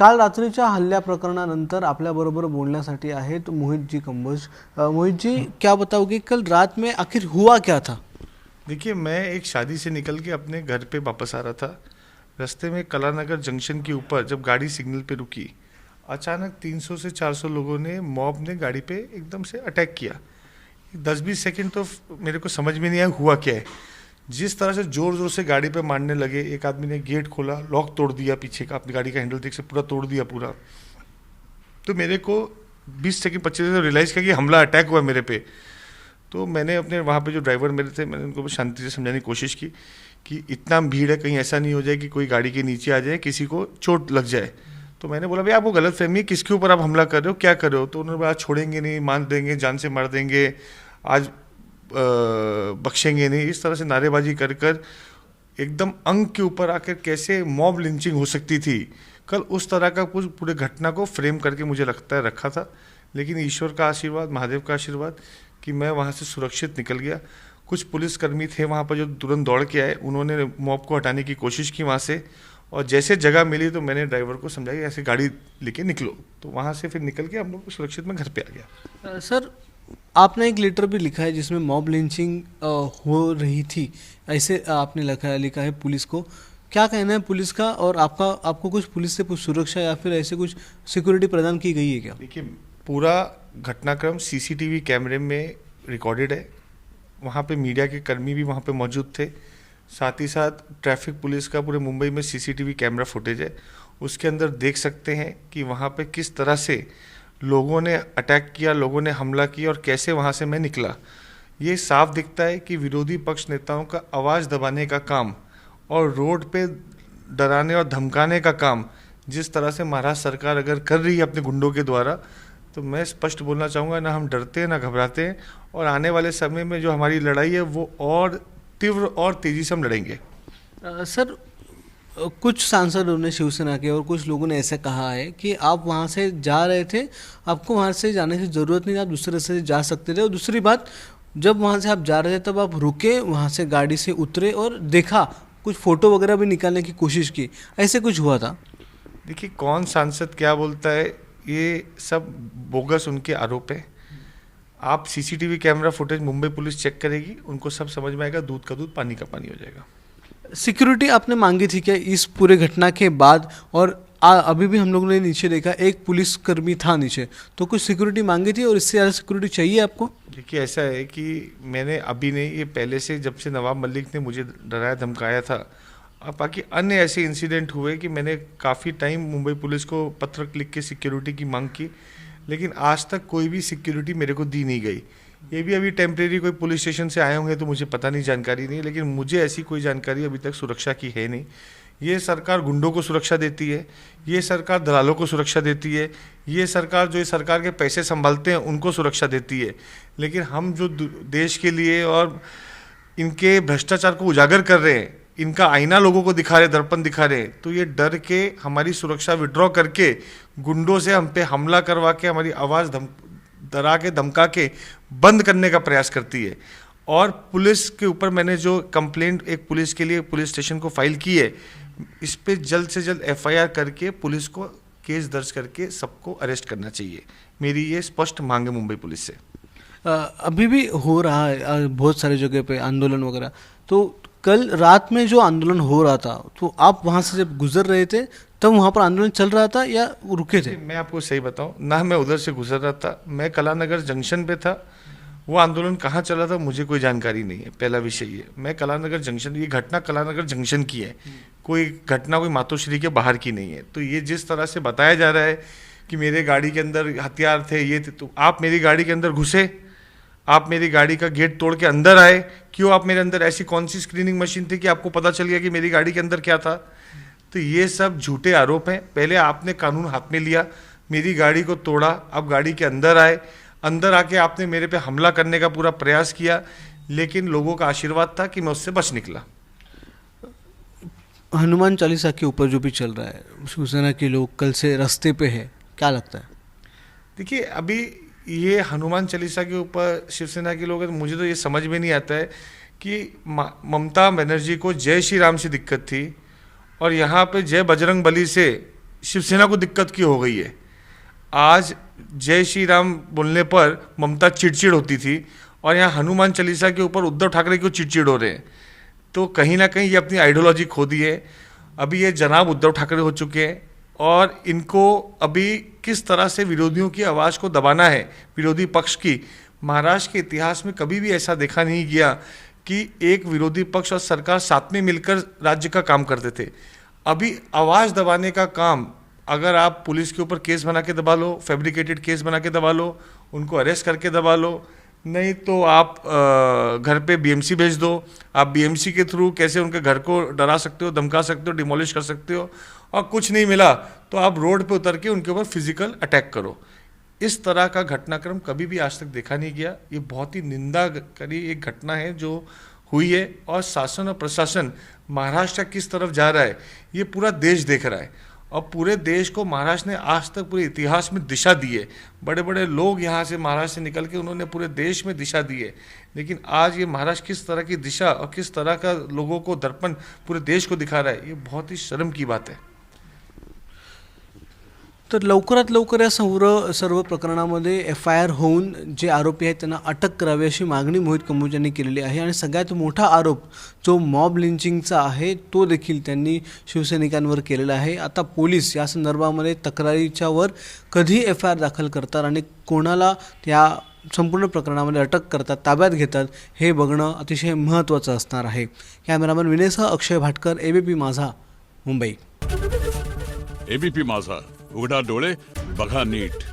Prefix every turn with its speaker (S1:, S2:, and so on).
S1: काल रात्रीच्या हल्ल्या प्रकरणानंतर आपल्याबरोबर बोलण्यासाठी आहेत मोहित जी कंबोज। मोहित जी, क्या बताओगे कल रात में आखिर हुआ क्या था?
S2: देखिए, मैं एक शादी से निकल के अपने घर पे वापस आ रहा था। रास्ते में कलानगर जंक्शन के ऊपर जब गाड़ी सिग्नल पे रुकी, अचानक 300 से 400 लोगों ने मॉब ने गाड़ी पे एकदम से अटैक किया। 10-20 सेकंड तो मेरे को समझ में नहीं आया हुआ क्या है। जिस तरह से ज़ोर ज़ोर से गाड़ी पे मारने लगे, एक आदमी ने गेट खोला, लॉक तोड़ दिया पीछे का, अपनी गाड़ी का हैंडल देख से पूरा तोड़ दिया पूरा। तो मेरे को 20 सेकंड 25 सेकंड रियलाइज़ किया कि हमला अटैक हुआ मेरे पे। तो मैंने अपने वहाँ पे जो ड्राइवर मेरे थे, मैंने उनको शांति से समझाने की कोशिश की कि इतना भीड़ है, कहीं ऐसा नहीं हो जाए कि कोई गाड़ी के नीचे आ जाए, किसी को चोट लग जाए। तो मैंने बोला, भाई आपको गलत फहमी है, किसके ऊपर आप हमला कर रहे हो, क्या कर रहे हो? तो उन्होंने बोला, छोड़ेंगे नहीं, मान देंगे, जान से मार देंगे, आज बख्शेंगे नहीं। इस तरह से नारेबाजी कर कर एकदम अंग के ऊपर आकर कैसे मॉब लिंचिंग हो सकती थी, कल उस तरह का कुछ पूरे घटना को फ्रेम करके मुझे लगता है रखा था। लेकिन ईश्वर का आशीर्वाद, महादेव का आशीर्वाद कि मैं वहाँ से सुरक्षित निकल गया। कुछ पुलिसकर्मी थे वहाँ पर जो तुरंत दौड़ के आए, उन्होंने मॉब को हटाने की कोशिश की वहाँ से, और जैसे जगह मिली तो मैंने ड्राइवर को समझाया ऐसे गाड़ी लेके निकलो। तो वहाँ से फिर निकल के हम लोग सुरक्षित में घर पे आ गया।
S1: सर, आपने एक लेटर भी लिखा है जिसमें मॉब लिंचिंग हो रही थी, ऐसे आपने लिखा है पुलिस को। क्या कहना है पुलिस का, और आपको कुछ पुलिस से कुछ सुरक्षा या फिर ऐसे कुछ सिक्योरिटी प्रदान की गई है क्या?
S2: देखिए, पूरा घटनाक्रम सीसीटीवी कैमरे में रिकॉर्डेड है। वहाँ पे मीडिया के कर्मी भी वहाँ पे मौजूद थे। साथ ही साथ ट्रैफिक पुलिस का पूरे मुंबई में सीसीटीवी कैमरा फुटेज है। उसके अंदर देख सकते हैं कि वहाँ पे किस तरह से लोगों ने अटैक किया, लोगों ने हमला किया और कैसे वहाँ से मैं निकला। ये साफ दिखता है कि विरोधी पक्ष नेताओं का आवाज़ दबाने का काम और रोड पे डराने और धमकाने का काम जिस तरह से महाराष्ट्र सरकार अगर कर रही है अपने गुंडों के द्वारा, तो मैं स्पष्ट बोलना चाहूँगा, ना हम डरते हैं ना घबराते हैं। और आने वाले समय में जो हमारी लड़ाई है वो और तीव्र और तेज़ी से हम लड़ेंगे।
S1: सर, कुछ सांसदों ने, शिवसेना के और कुछ लोगों ने ऐसा कहा है कि आप वहाँ से जा रहे थे, आपको वहाँ से जाने की ज़रूरत नहीं, आप दूसरे रास्ते से जा सकते थे। और दूसरी बात, जब वहाँ से आप जा रहे थे तब आप रुके, वहाँ से गाड़ी से उतरे और देखा, कुछ फ़ोटो वगैरह भी निकालने की कोशिश की, ऐसे कुछ हुआ था?
S2: देखिए, कौन सांसद क्या बोलता है, ये सब बोगस उनके आरोप है। आप CCTV camera footage Mumbai police check करेगी, उनको सब समझ में आएगा, दूध का दूध पानी का पानी हो जाएगा।
S1: सिक्योरिटी आपने मांगी थी क्या इस पूरे घटना के बाद? और अभी भी हम लोगों ने नीचे देखा, एक पुलिसकर्मी था नीचे, तो कुछ सिक्योरिटी मांगी थी और इससे ज़्यादा सिक्योरिटी चाहिए आपको?
S2: देखिए, ऐसा है कि मैंने अभी नहीं, ये पहले से जब से नवाब मलिक ने मुझे डराया धमकाया था, और बाकी अन्य ऐसे इंसिडेंट हुए कि मैंने काफ़ी टाइम मुंबई पुलिस को पत्र लिख के सिक्योरिटी की मांग की, लेकिन आज तक कोई भी सिक्योरिटी मेरे को दी नहीं गई। ये भी अभी टेम्परेरी कोई पुलिस स्टेशन से आए होंगे तो मुझे पता नहीं, जानकारी नहीं, लेकिन मुझे ऐसी कोई जानकारी अभी तक सुरक्षा की है नहीं। ये सरकार गुंडों को सुरक्षा देती है, ये सरकार दलालों को सुरक्षा देती है, ये सरकार जो इस सरकार के पैसे संभालते हैं उनको सुरक्षा देती है। लेकिन हम जो देश के लिए और इनके भ्रष्टाचार को उजागर कर रहे हैं, इनका आईना लोगों को दिखा रहे, दर्पण दिखा रहे, तो ये डर के हमारी सुरक्षा विड्रॉ करके गुंडों से हम पे हमला करवा के हमारी आवाज़ डरा के धमका के बंद करने का प्रयास करती है। और पुलिस के ऊपर मैंने जो कंप्लेंट एक पुलिस के लिए पुलिस स्टेशन को फाइल की है, इस पे जल्द से जल्द एफआईआर करके पुलिस को केस दर्ज करके सबको अरेस्ट करना चाहिए। मेरी ये स्पष्ट मांग है मुंबई पुलिस से।
S1: अभी भी हो रहा है बहुत सारी जगह पे आंदोलन वगैरह, तो कल रात में जो आंदोलन हो रहा था, तो आप वहाँ से जब गुजर रहे थे तब वहाँ पर आंदोलन चल रहा था या रुके थे?
S2: मैं आपको सही बताऊं ना, मैं उधर से गुजर रहा था, मैं कलानगर जंक्शन पे था। वो आंदोलन कहाँ चला था मुझे कोई जानकारी नहीं है, पहला विषय ये। मैं कलानगर जंक्शन, ये घटना कलानगर जंक्शन की है, कोई घटना कोई मातोश्री के बाहर की नहीं है। तो ये जिस तरह से बताया जा रहा है कि मेरे गाड़ी के अंदर हथियार थे, ये थे, तो आप मेरी गाड़ी के अंदर घुसे, आप मेरी गाड़ी का गेट तोड़ के अंदर आए, क्यों? आप मेरे अंदर ऐसी कौन सी स्क्रीनिंग मशीन थी कि आपको पता चल गया कि मेरी गाड़ी के अंदर क्या था? तो ये सब झूठे आरोप हैं। पहले आपने कानून हाथ में लिया, मेरी गाड़ी को तोड़ा, आप गाड़ी के अंदर आए, अंदर आके आपने मेरे पे हमला करने का पूरा प्रयास किया, लेकिन लोगों का आशीर्वाद था कि मैं उससे बच निकला।
S1: हनुमान चालीसा के ऊपर जो भी चल रहा है, शिवसेना के लोग कल से रास्ते पे है, क्या लगता है?
S2: देखिए, अभी ये हनुमान चालीसा के ऊपर शिवसेना के लोग, मुझे तो ये समझ में नहीं आता है कि ममता बनर्जी को जय श्री राम से दिक्कत थी और यहाँ पे जय बजरंग बली से शिवसेना को दिक्कत की हो गई है। आज जय श्री राम बोलने पर ममता चिड़चिड़ होती थी और यहाँ हनुमान चालीसा के ऊपर उद्धव ठाकरे क्यों चिड़चिड़ हो रहे हैं? तो कहीं ना कहीं ये अपनी आइडियोलॉजी खो दी है। अभी ये जनाब उद्धव ठाकरे हो चुके हैं और इनको अभी किस तरह से विरोधियों की आवाज़ को दबाना है, विरोधी पक्ष की। महाराष्ट्र के इतिहास में कभी भी ऐसा देखा नहीं गया कि एक विरोधी पक्ष और सरकार साथ में मिलकर राज्य का काम करते थे। अभी आवाज़ दबाने का काम, अगर आप पुलिस के ऊपर केस बना के दबा लो, फैब्रिकेटेड केस बना के दबा लो, उनको अरेस्ट करके दबा लो, नहीं तो आप घर पे बीएमसी भेज दो। आप बीएमसी के थ्रू कैसे उनके घर को डरा सकते हो, धमका सकते हो, डिमोलिश कर सकते हो, और कुछ नहीं मिला तो आप रोड पे उतर के उनके ऊपर फिजिकल अटैक करो। इस तरह का घटनाक्रम कभी भी आज तक देखा नहीं गया। ये बहुत ही निंदा करी एक घटना है जो हुई है, और शासन और प्रशासन महाराष्ट्र किस तरफ जा रहा है ये पूरा देश देख रहा है। और पूरे देश को महाराष्ट्र ने आज तक पूरे इतिहास में दिशा दी है। बड़े बड़े लोग यहाँ से महाराष्ट्र से निकल के उन्होंने पूरे देश में दिशा दी है, लेकिन आज ये महाराष्ट्र किस तरह की दिशा और किस तरह का लोगों को दर्पण पूरे देश को दिखा रहा है, ये बहुत ही शर्म की बात है।
S1: तर लवकरात लवकर या सर्व प्रकरणामध्ये FIR होऊन जे आरोपी आहेत त्यांना अटक करावी अशी मागणी मोहित कंबोज यांनी केलेली आहे। आणि सगळ्यात मोठा आरोप जो मॉब लिंचिंगचा आहे तो देखील त्यांनी शिवसैनिकांवर केलेला आहे। आता पोलीस या संदर्भामध्ये तक्रारीच्या वर कधी FIR दाखल करतात आणि कोणाला त्या संपूर्ण प्रकरणामध्ये अटक करतात, ताब्यात घेतात, हे बघणं अतिशय महत्त्वाचं असणार आहे। कॅमेरामॅन विनयसह अक्षय भाटकर, ABP माझा, मुंबई।
S3: ABP माझा, उघडा डोळे बघा नीट।